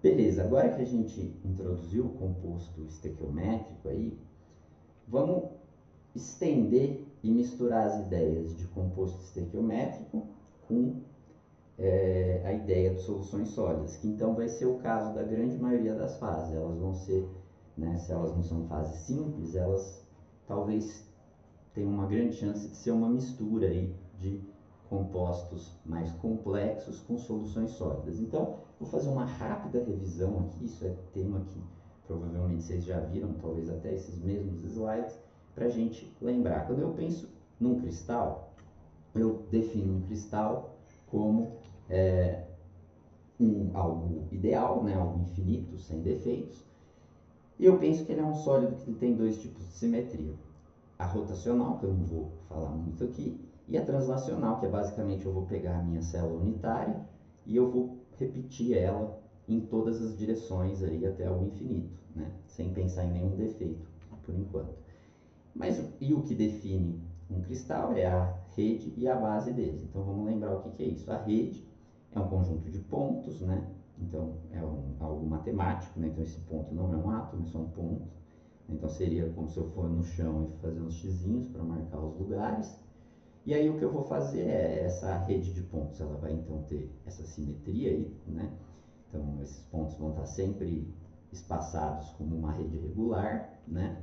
Beleza, agora que a gente introduziu o composto estequiométrico aí, vamos estender e misturar as ideias de composto estequiométrico com a ideia de soluções sólidas, que então vai ser o caso da grande maioria das fases. Elas vão ser, né, se elas não são fases simples, elas talvez tenham uma grande chance de ser uma mistura aí de compostos mais complexos com soluções sólidas. Então, vou fazer uma rápida revisão aqui, isso é tema que provavelmente vocês já viram, talvez até esses mesmos slides, para a gente lembrar. Quando eu penso num cristal, eu defino um cristal como algo ideal, né, algo infinito, sem defeitos, e eu penso que ele é um sólido que tem dois tipos de simetria. A rotacional, que eu não vou falar muito aqui, e a translacional, que é basicamente eu vou pegar a minha célula unitária e eu vou repetir ela em todas as direções aí até o infinito, né? Sem pensar em nenhum defeito, por enquanto. Mas e o que define um cristal é a rede e a base deles. Então vamos lembrar o que é isso. A rede é um conjunto de pontos, né? Então é algo matemático, né? Então esse ponto não é um átomo, é só um ponto. Então seria como se eu for no chão e fazer uns xizinhos para marcar os lugares. E aí o que eu vou fazer é essa rede de pontos, ela vai então ter essa simetria aí, né? Então esses pontos vão estar sempre espaçados como uma rede regular, né?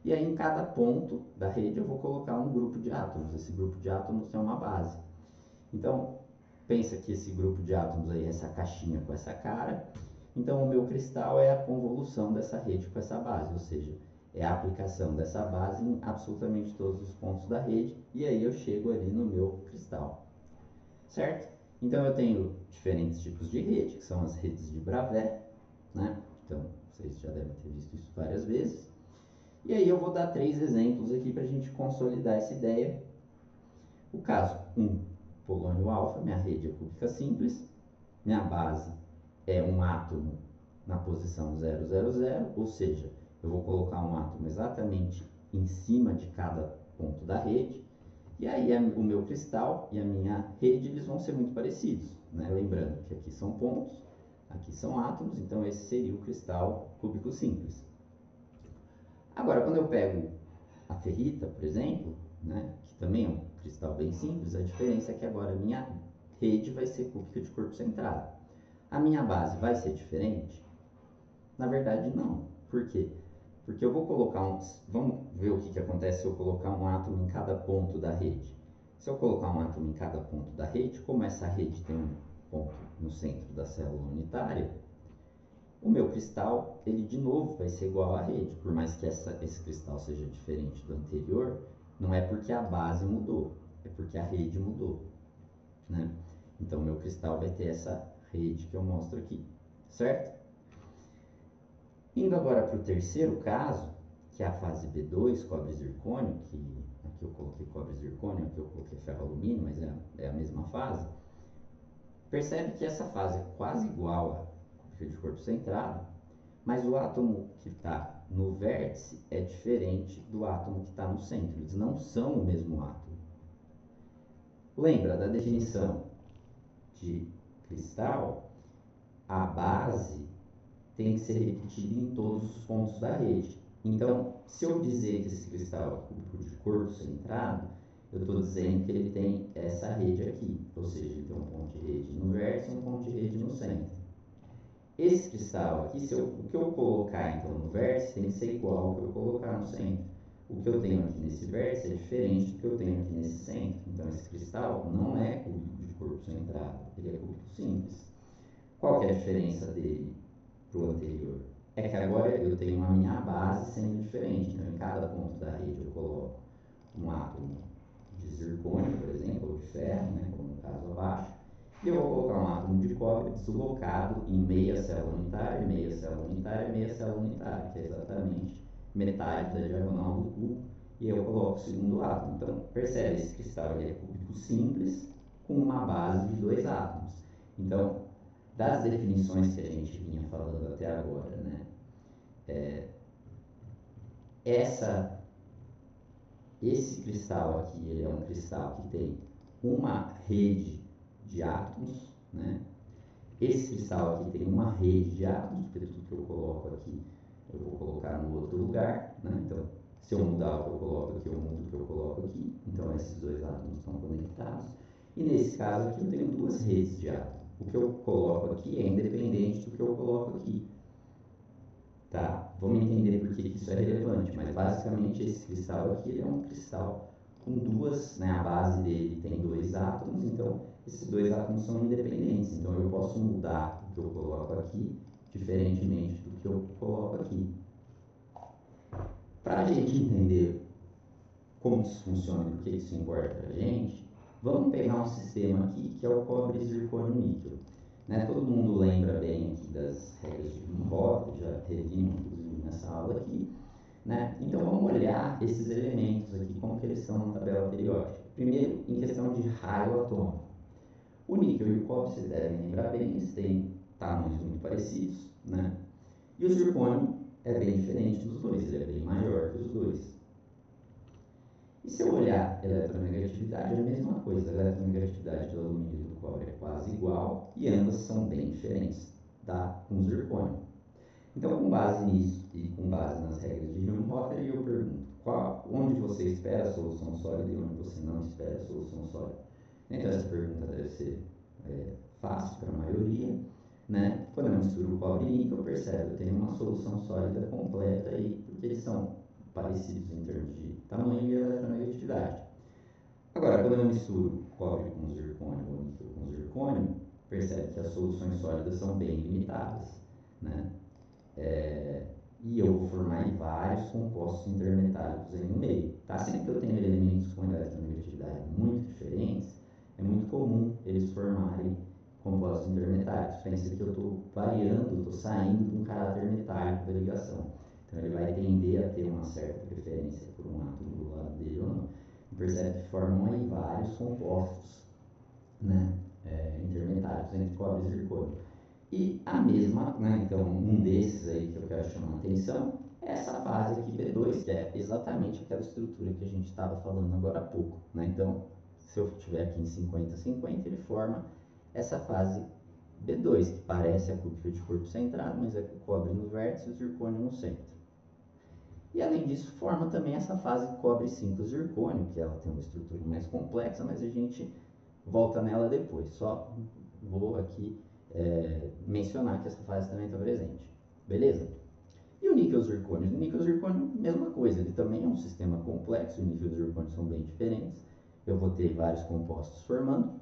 E aí em cada ponto da rede eu vou colocar um grupo de átomos. Esse grupo de átomos é uma base. Então pensa que esse grupo de átomos aí, essa caixinha com essa cara, então o meu cristal é a convolução dessa rede com essa base, ou seja, é a aplicação dessa base em absolutamente todos os pontos da rede, e aí eu chego ali no meu cristal, certo? Então eu tenho diferentes tipos de rede, que são as redes de Bravais, né? Então vocês já devem ter visto isso várias vezes. E aí eu vou dar 3 exemplos aqui para a gente consolidar essa ideia. O caso 1, polônio alfa, minha rede é cúbica simples, minha base é um átomo na posição 000, ou seja, eu vou colocar um átomo exatamente em cima de cada ponto da rede, e aí o meu cristal e a minha rede eles vão ser muito parecidos, né? Lembrando que aqui são pontos, aqui são átomos, então esse seria o cristal cúbico simples. Agora, quando eu pego a ferrita, por exemplo, né, que também é um cristal bem simples, a diferença é que agora a minha rede vai ser cúbica de corpo centrado. A minha base vai ser diferente? Na verdade, não. Por quê? Porque eu vou colocar vamos ver o que acontece se eu colocar um átomo em cada ponto da rede. Se eu colocar um átomo em cada ponto da rede, como essa rede tem um ponto no centro da célula unitária, o meu cristal, ele de novo vai ser igual à rede. Por mais que esse cristal seja diferente do anterior, não é porque a base mudou, é porque a rede mudou, né? Então, meu cristal vai ter essa rede que eu mostro aqui, certo? Indo agora para o terceiro caso, que é a fase B2, cobre-zircônio, que aqui eu coloquei cobre-zircônio, aqui eu coloquei ferro-alumínio, mas é a mesma fase. Percebe que essa fase é quase igual a de corpo centrado, mas o átomo que está no vértice é diferente do átomo que está no centro. Eles não são o mesmo átomo. Lembra da definição de cristal? A base tem que ser repetida em todos os pontos da rede. Então, se eu dizer que esse cristal é cúbico de corpo centrado, eu estou dizendo que ele tem essa rede aqui, ou seja, ele tem um ponto de rede no vértice e um ponto de rede no centro. Esse cristal aqui, o que eu colocar então no vértice tem que ser igual ao que eu colocar no centro. O que eu tenho aqui nesse vértice é diferente do que eu tenho aqui nesse centro. Então esse cristal não é cúbico de corpo centrado, ele é cúbico simples. Qual que é a diferença dele para o anterior? É que agora eu tenho a minha base sendo diferente. Então em cada ponto da rede eu coloco um átomo de zircônio, por exemplo, ou de ferro, né, como no caso abaixo, e eu vou colocar um átomo de cobre deslocado em meia célula unitária, meia célula unitária, meia célula unitária, que é exatamente metade da diagonal do cubo, e eu coloco o segundo átomo. Então, percebe, esse cristal ele é cúbico simples com uma base de 2 átomos. Então, das definições que a gente vinha falando até agora, né, esse cristal aqui, ele é um cristal que tem uma rede de átomos, né? esse cristal aqui tem uma rede de átomos, porque tudo que eu coloco aqui eu vou colocar no outro lugar, né? Então, se eu mudar o que eu coloco aqui, eu mudo o que eu coloco aqui. Então, esses dois átomos estão conectados. E nesse caso aqui, eu tenho duas redes de átomos. O que eu coloco aqui é independente do que eu coloco aqui. Tá? Vamos entender por que isso é relevante, mas basicamente esse cristal aqui ele é um cristal com duas, né? A base dele tem dois átomos, então esses dois átomos são independentes. Então eu posso mudar o que eu coloco aqui, diferentemente do que eu coloco aqui. Para a gente entender como isso funciona e por que isso importa para a gente, vamos pegar um sistema aqui que é o cobre, zircônio, níquel. Né? Todo mundo lembra bem aqui das regras de Green-Roth, já revimos inclusive nessa aula aqui. Né? Então vamos olhar esses elementos aqui, como que eles são na tabela periódica. Primeiro, em questão de raio atômico. O níquel e o cobre, vocês devem lembrar bem, eles têm tamanhos muito parecidos. Né? E o zircônio é bem diferente dos dois, ele é bem maior que os dois. E se eu olhar eletronegatividade, é a mesma coisa. A eletronegatividade do alumínio e do cobre é quase igual e ambas são bem diferentes, tá? Com o zircônio. Então, com base nisso e com base nas regras de Helmholtz, eu pergunto onde você espera a solução sólida e onde você não espera a solução sólida. Então, essa pergunta deve ser fácil para a maioria. Né? Quando eu misturo cobre e níquel, eu percebo, eu tenho uma solução sólida completa aí, porque eles são parecidos em termos de tamanho e eletronegatividade. Agora, quando eu misturo cobre com zircônio ou níquel com zircônio, percebe que as soluções sólidas são bem limitadas. Né? E eu vou formar vários compostos intermetálicos aí no meio. Tá? Sempre que eu tenho elementos com eletronegatividade muito diferentes, é muito comum eles formarem compostos intermetálicos. Pensa que eu estou variando, estou saindo de um caráter metálico da ligação. Então ele vai tender a ter uma certa preferência por um átomo do lado dele ou não. E percebe que formam aí vários compostos, né, intermetálicos entre cobre e zircônio. E a mesma, né, então um desses aí que eu quero chamar a atenção é essa fase aqui B2, que é exatamente aquela estrutura que a gente estava falando agora há pouco. Né? Então, se eu estiver aqui em 50-50, ele forma essa fase B2, que parece a cúpula de corpo centrado, mas é com o cobre no vértice e o zircônio no centro. E além disso, forma também essa fase cobre 5 zircônio, que ela tem uma estrutura mais complexa, mas a gente volta nela depois. Só vou aqui mencionar que essa fase também está presente. Beleza? E o níquel zircônio? O níquel zircônio, mesma coisa, ele também é um sistema complexo, o níquel e o zircônio são bem diferentes. Eu vou ter vários compostos formando,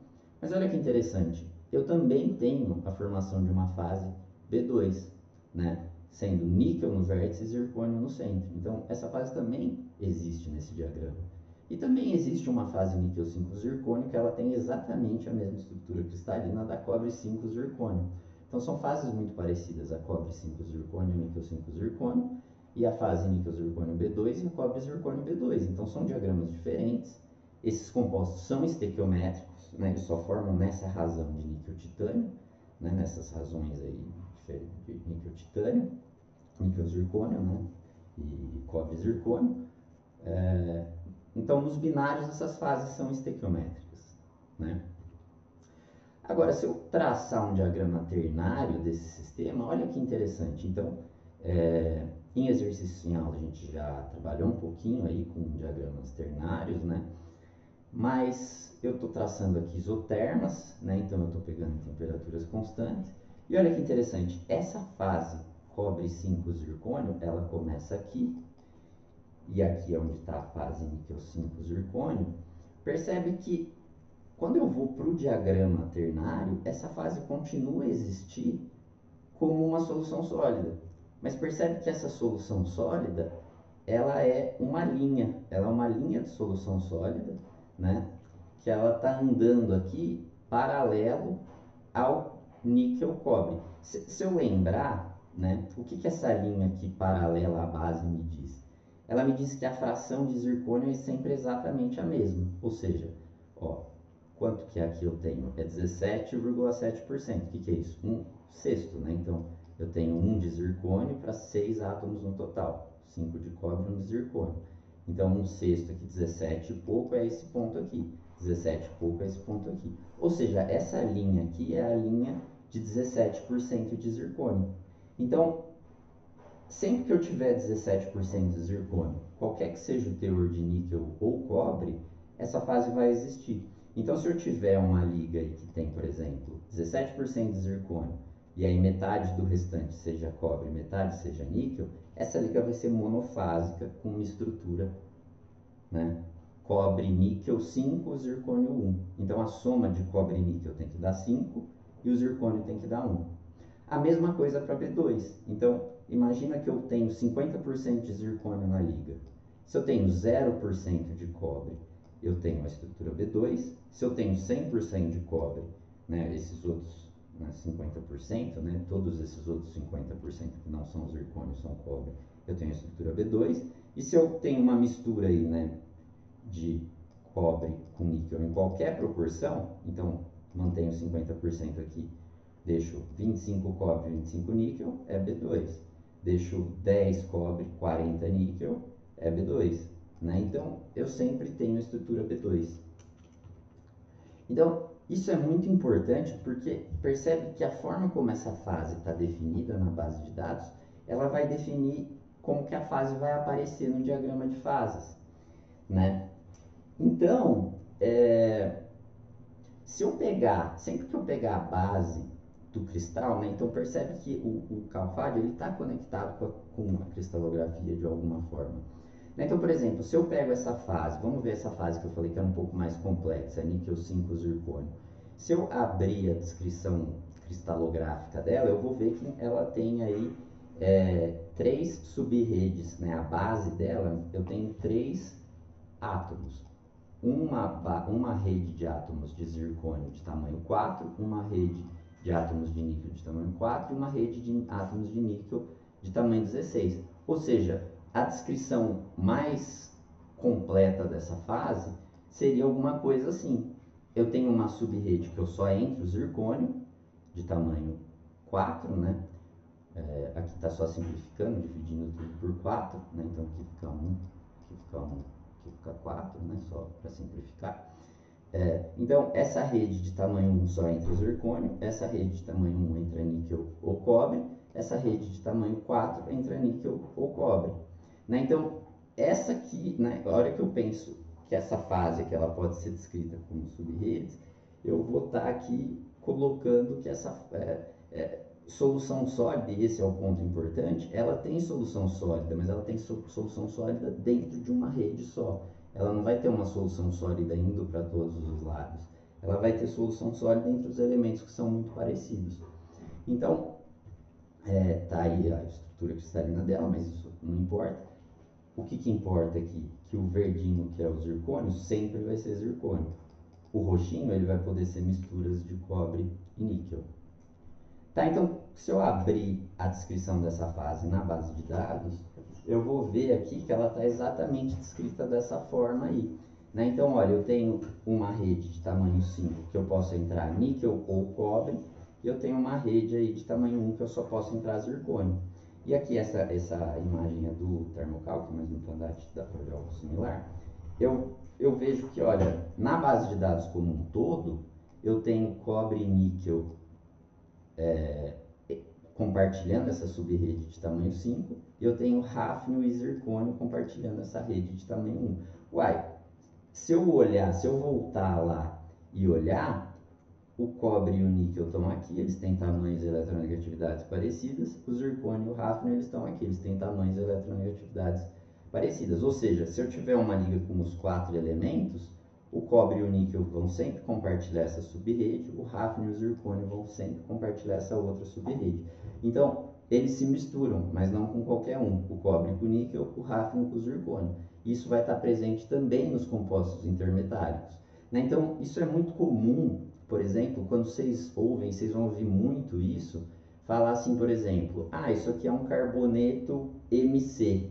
mas olha que interessante, eu também tenho a formação de uma fase B2, né? Sendo níquel no vértice e zircônio no centro. Então, essa fase também existe nesse diagrama. E também existe uma fase níquel 5 zircônio que ela tem exatamente a mesma estrutura cristalina da cobre 5 zircônio. Então são fases muito parecidas, a cobre 5 zircônio e o níquel 5 zircônio, e a fase níquel zircônio B2 e a cobre zircônio B2. Então são diagramas diferentes. Esses compostos são estequiométricos, né? Eles só formam nessa razão de níquel titânio, né? Nessas razões aí de níquel titânio, níquel zircônio, né? E cobre zircônio. Então, nos binários, essas fases são estequiométricas. Né? Agora, se eu traçar um diagrama ternário desse sistema, olha que interessante. Então, em exercício em aula, a gente já trabalhou um pouquinho aí com diagramas ternários, né? Mas eu estou traçando aqui isotermas, né? Então eu estou pegando temperaturas constantes. E olha que interessante, essa fase cobre 5 zircônio, ela começa aqui, e aqui é onde está a fase níquel 5 zircônio, percebe que quando eu vou para o diagrama ternário, essa fase continua a existir como uma solução sólida. Mas percebe que essa solução sólida, ela é uma linha de solução sólida, né? Que ela está andando aqui paralelo ao níquel cobre. Se eu lembrar, né, o que essa linha aqui paralela à base me diz? Ela me diz que a fração de zircônio é sempre exatamente a mesma, ou seja, ó, quanto que aqui eu tenho? É 17,7%. O que é isso? 1/6, né? Então, eu tenho 1 de zircônio para 6 átomos no total. 5 de cobre e 1 de zircônio. Então, 1/6 aqui, 17 e pouco é esse ponto aqui. 17 e pouco é esse ponto aqui. Ou seja, essa linha aqui é a linha de 17% de zircônio. Então, sempre que eu tiver 17% de zircônio, qualquer que seja o teor de níquel ou cobre, essa fase vai existir. Então, se eu tiver uma liga aí que tem, por exemplo, 17% de zircônio, e aí metade do restante seja cobre, metade seja níquel, essa liga vai ser monofásica com uma estrutura, né? Cobre, níquel 5, zircônio 1. Então, a soma de cobre e níquel tem que dar 5 e o zircônio tem que dar 1. A mesma coisa para B2. Então, imagina que eu tenho 50% de zircônio na liga. Se eu tenho 0% de cobre, eu tenho a estrutura B2. Se eu tenho 100% de cobre, né, esses outros, né, 50%, né, todos esses outros 50% que não são zircônio, são cobre, eu tenho a estrutura B2. E se eu tenho uma mistura aí, né, de cobre com níquel em qualquer proporção, então mantenho 50% aqui, deixo 25 cobre, 25 níquel, é B2. Deixo 10 cobre, 40 níquel, é B2. Né? Então, eu sempre tenho a estrutura B2. Então, isso é muito importante porque percebe que a forma como essa fase está definida na base de dados, ela vai definir como que a fase vai aparecer no diagrama de fases. Né? Então, se eu pegar, sempre que eu pegar a base do cristal, né, então percebe que o Calfad está conectado com a cristalografia de alguma forma. Então, por exemplo, se eu pego essa fase, vamos ver essa fase que eu falei que era um pouco mais complexa, níquel 5 zircônio. Se eu abrir a descrição cristalográfica dela, eu vou ver que ela tem aí 3 subredes, né? A base dela, eu tenho 3 átomos. Uma rede de átomos de zircônio de tamanho 4, uma rede de átomos de níquel de tamanho 4 e uma rede de átomos de níquel de tamanho 16. Ou seja, a descrição mais completa dessa fase seria alguma coisa assim. Eu tenho uma subrede que eu só entro o zircônio de tamanho 4, né? Aqui está só simplificando, dividindo tudo por 4, né? Então aqui fica 1, aqui fica 1, aqui fica 4, né? Só para simplificar. Então, essa rede de tamanho 1 só entra zircônio, essa rede de tamanho 1 entra níquel ou cobre, essa rede de tamanho 4 entra níquel ou cobre. Né? Então, essa aqui, né, a hora que eu penso que essa fase que ela pode ser descrita como subredes, eu vou estar aqui colocando que essa solução sólida, e esse é o ponto importante, ela tem solução sólida, mas ela tem solução sólida dentro de uma rede só. Ela não vai ter uma solução sólida indo para todos os lados. Ela vai ter solução sólida entre os elementos que são muito parecidos. Então, tá aí a estrutura cristalina dela, mas isso não importa. O que importa aqui? Que o verdinho, que é o zircônio, sempre vai ser zircônio. O roxinho, ele vai poder ser misturas de cobre e níquel. Tá, então, se eu abrir a descrição dessa fase na base de dados, eu vou ver aqui que ela está exatamente descrita dessa forma aí. Né? Então, olha, eu tenho uma rede de tamanho 5 que eu posso entrar níquel ou cobre, e eu tenho uma rede aí de tamanho 1 que eu só posso entrar zircônio. E aqui essa imagem é do termocalque, mas no Pandat dá para ver algo similar. Eu vejo que, olha, na base de dados como um todo, eu tenho cobre e níquel compartilhando essa subrede de tamanho 5, e eu tenho hafnio e zircônio compartilhando essa rede de tamanho 1. Uai, se eu voltar lá e olhar, o cobre e o níquel estão aqui, eles têm tamanhos e eletronegatividades parecidas, o zircônio e o hafnio eles estão aqui, eles têm tamanhos e eletronegatividades parecidas. Ou seja, se eu tiver uma liga com os 4 elementos, o cobre e o níquel vão sempre compartilhar essa subrede, o hafnio e o zircônio vão sempre compartilhar essa outra subrede. Então, eles se misturam, mas não com qualquer um. O cobre com o níquel, o hafnio com o zircônio. Isso vai estar presente também nos compostos intermetálicos. Né? Então, isso é muito comum, por exemplo, quando vocês ouvem, vocês vão ouvir muito isso, falar assim, por exemplo, isso aqui é um carboneto MC,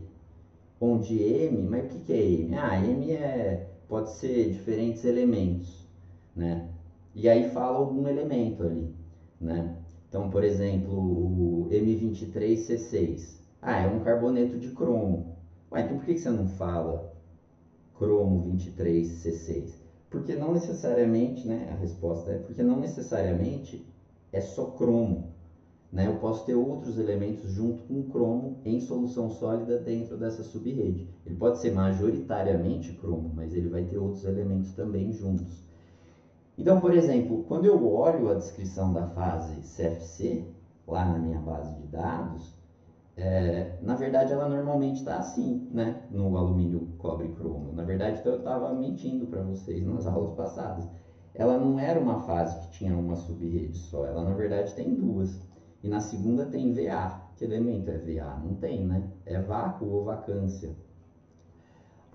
onde M, mas o que é M? M pode ser diferentes elementos, né? E aí fala algum elemento ali, né? Então, por exemplo, o M23C6. É um carboneto de cromo. Então por que você não fala cromo 23C6? Porque não necessariamente, né? A resposta é porque não necessariamente é só cromo, né? Eu posso ter outros elementos junto com cromo em solução sólida dentro dessa subrede. Ele pode ser majoritariamente cromo, mas ele vai ter outros elementos também juntos. Então, por exemplo, quando eu olho a descrição da fase CFC, lá na minha base de dados, na verdade ela normalmente está assim, né? No alumínio, cobre, cromo. Na verdade, então, eu estava mentindo para vocês nas aulas passadas. Ela não era uma fase que tinha uma subrede só, ela na verdade tem duas. E na segunda tem VA. Que elemento é VA? Não tem, né? É vácuo ou vacância.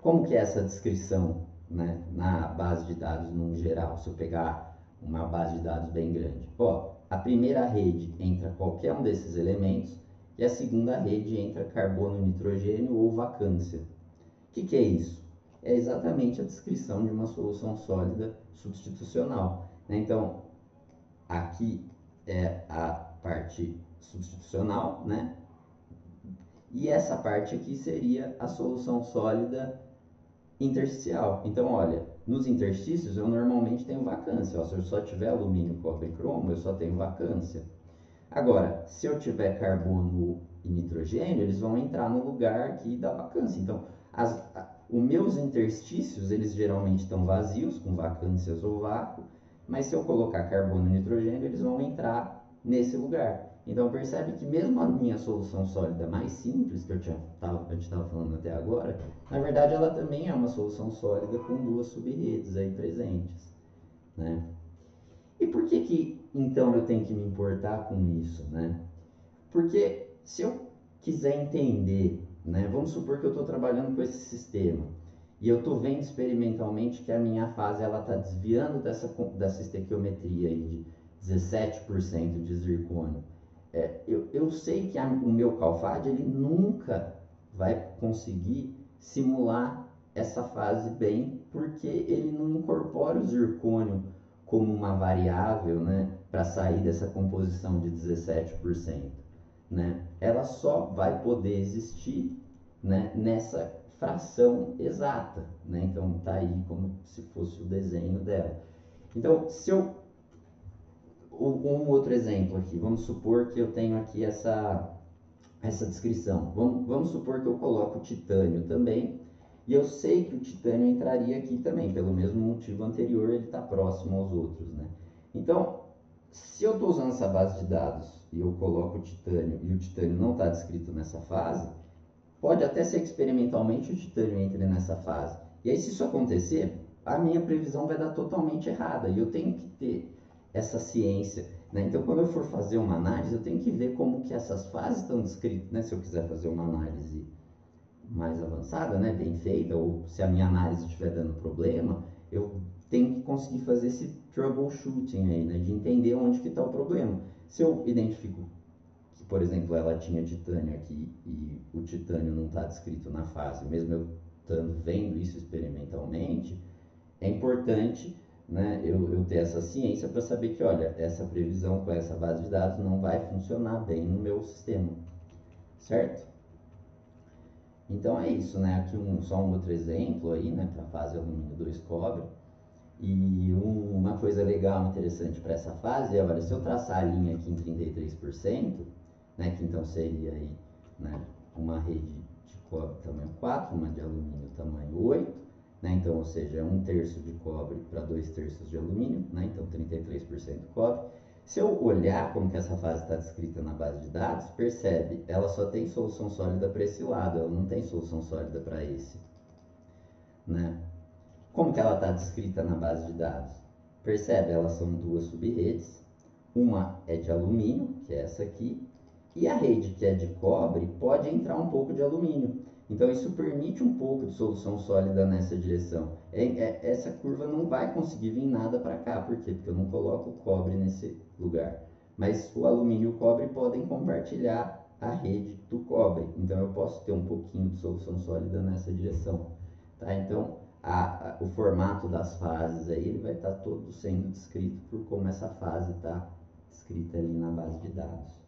Como que é essa descrição, né, na base de dados no geral? Se eu pegar uma base de dados bem grande. Ó, a primeira rede entra qualquer um desses elementos e a segunda rede entra carbono, nitrogênio ou vacância. O que é isso? É exatamente a descrição de uma solução sólida substitucional, né? Então, aqui é a parte substitucional, né? E essa parte aqui seria a solução sólida intersticial. Então, olha, nos interstícios eu normalmente tenho vacância. Ó, se eu só tiver alumínio, cobre e cromo, eu só tenho vacância. Agora, se eu tiver carbono e nitrogênio, eles vão entrar no lugar aqui da vacância. Então, os meus interstícios, eles geralmente estão vazios, com vacâncias ou vácuo, mas se eu colocar carbono e nitrogênio, eles vão entrar nesse lugar. Então, percebe que mesmo a minha solução sólida mais simples, que a gente estava falando até agora, na verdade ela também é uma solução sólida com duas subredes aí presentes, né? E por que então eu tenho que me importar com isso, né? Porque se eu quiser entender, né, vamos supor que eu estou trabalhando com esse sistema e eu estou vendo experimentalmente que a minha fase ela está desviando dessa estequiometria aí de 17% de zircônio. Eu sei que o meu CalFAD ele nunca vai conseguir simular essa fase bem, porque ele não incorpora o zircônio como uma variável, né, para sair dessa composição de 17%. Né? Ela só vai poder existir, né, nessa fração exata. Né? Então está aí como se fosse o desenho dela. Então, se eu um outro exemplo aqui, vamos supor que eu tenho aqui essa descrição. Vamos supor que eu coloco o titânio também, e eu sei que o titânio entraria aqui também, pelo mesmo motivo anterior, ele está próximo aos outros. Né? Então, se eu estou usando essa base de dados e eu coloco o titânio e o titânio não está descrito nessa fase, pode até ser que experimentalmente o titânio entre nessa fase. E aí, se isso acontecer, a minha previsão vai dar totalmente errada. E eu tenho que ter essa ciência. Né? Então, quando eu for fazer uma análise, eu tenho que ver como que essas fases estão descritas. Né? Se eu quiser fazer uma análise mais avançada, né, bem feita, ou se a minha análise estiver dando problema, eu tenho que conseguir fazer esse troubleshooting aí, né, de entender onde que está o problema. Se eu identifico que, por exemplo, ela tinha titânio aqui e o titânio não está descrito na fase, mesmo eu estando vendo isso experimentalmente, é importante, né, eu ter essa ciência para saber que, olha, essa previsão com essa base de dados não vai funcionar bem no meu sistema, certo? Então é isso, né? Aqui só um outro exemplo aí, né, para a fase alumínio 2 cobre. E uma coisa legal, interessante para essa fase é, olha, se eu traçar a linha aqui em 33%, né, que então seria aí, né, uma rede de cobre tamanho 4, uma de alumínio tamanho 8, né, então, ou seja, é 1/3 de cobre para 2/3 de alumínio, né, então 33% cobre. Se eu olhar como que essa fase está descrita na base de dados, percebe, ela só tem solução sólida para esse lado, ela não tem solução sólida para esse. Né? Como que ela está descrita na base de dados? Percebe, elas são duas subredes, uma é de alumínio, que é essa aqui, e a rede que é de cobre pode entrar um pouco de alumínio. Então isso permite um pouco de solução sólida nessa direção. Essa curva não vai conseguir vir nada para cá, por quê? Porque eu não coloco o cobre nesse lugar. Mas o alumínio e o cobre podem compartilhar a rede do cobre. Então eu posso ter um pouquinho de solução sólida nessa direção. Tá? Então o formato das fases aí ele vai estar todo sendo descrito por como essa fase está escrita ali na base de dados.